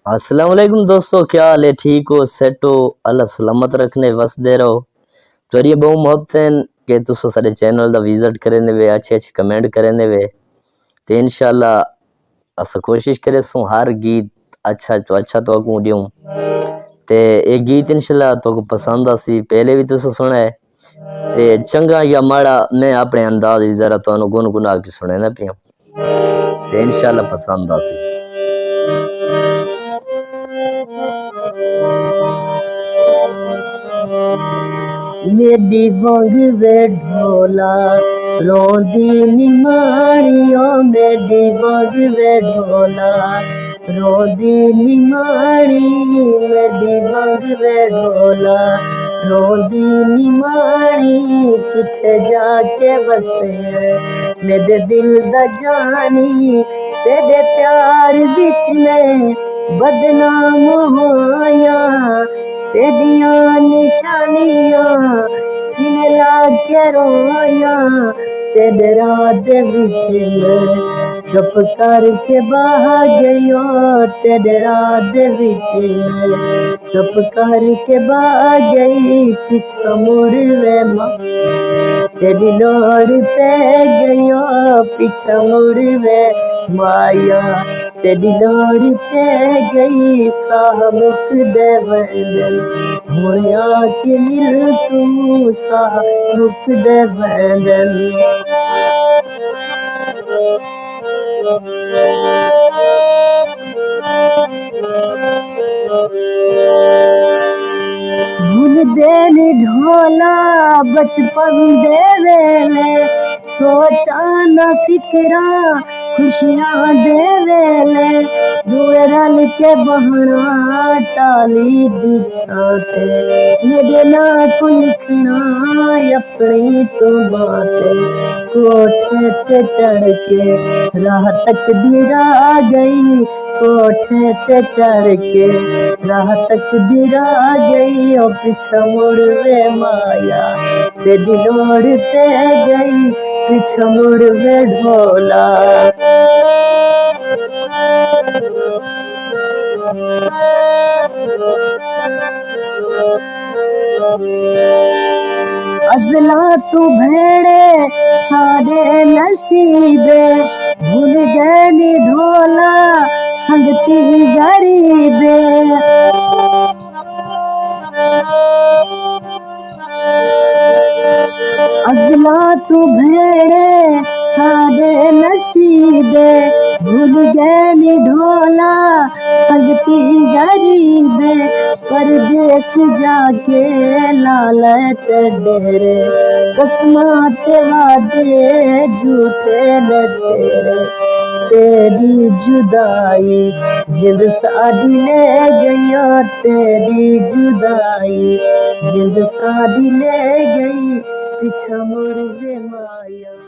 अस्सलाम वालेकुम दोस्तों, क्या हाल है? ठीक हो? सेट हो? अल्लाह सलामत रखने वस दे रहो। तो ये बहुत मोहब्बत कि तुसो सारे चैनल दा विजिट करने वे, अच्छे अच्छे कमेंट करने वे। ते इंशाल्लाह अस कोशिश करे सो हर गीत अच्छा तो अच्छा तो अगू दियूं। ते एक गीत इंशाल्लाह तो पसंद आसी, पहले भी तुस सुना है। ते चंगा या माड़ा मैं अपने अंदाज जरा तो गुनगुना के सुनाना पिया, ते इंशाल्लाह पसंद आसी। मेरी वांग वे ढोला रोंदी निमाणियो, मेरी वांग वे ढोला रोंदी निमाणी, मेरी वांग वे ढोला रोंदी निमाणी। किथे जाके बसे मेरे दिल दा जानी, तेरे प्यार बिच में बदनाम होया। तेरिया निशानियां सीने लाग के रोया, तेरे रात बिच में चुप करके बह गयो, तेरे रात बिच में चुप करके बह गई। पीछा मुड़ वे मां तेरी लोड़ पे गयो, पीछा मुड़ वे माया तेरी लोड़ पे गई। साह मुक दे बंदन हुण आके मिल तू, साह मुक दे बंदन। भूल दे नी ढोला बचपन दे वेले, सोचा न फिकरा खुशियां दे वेले। दुए रल के बहना टाली दी छाते, मेरे ना को लिखना अपनी तो बातें। कोठे ते चढ़ के राह तक दिरा गई, कोठे ते चढ़ के राह तक दिरा गई। और पीछा मुड़ वे माया तेरी लोड़ पे गई, पीछा मुड़ वे ढोला। अजला तू भेड़े सारे नसीबे, भूल गए नी ढोला संगती गरीबे। अजला तू भेड़े सारे नसीबे, भूल गए नी ढोला संगती गरीबे। परदेस जाके लाल ते डेरे, कसमां ते वादे झूठे न तेरे। तेरी जुदाई जिंद साडी ले गई, तेरी जुदाई जिंद साडी ले गई। पीछा मुड़ वे माया।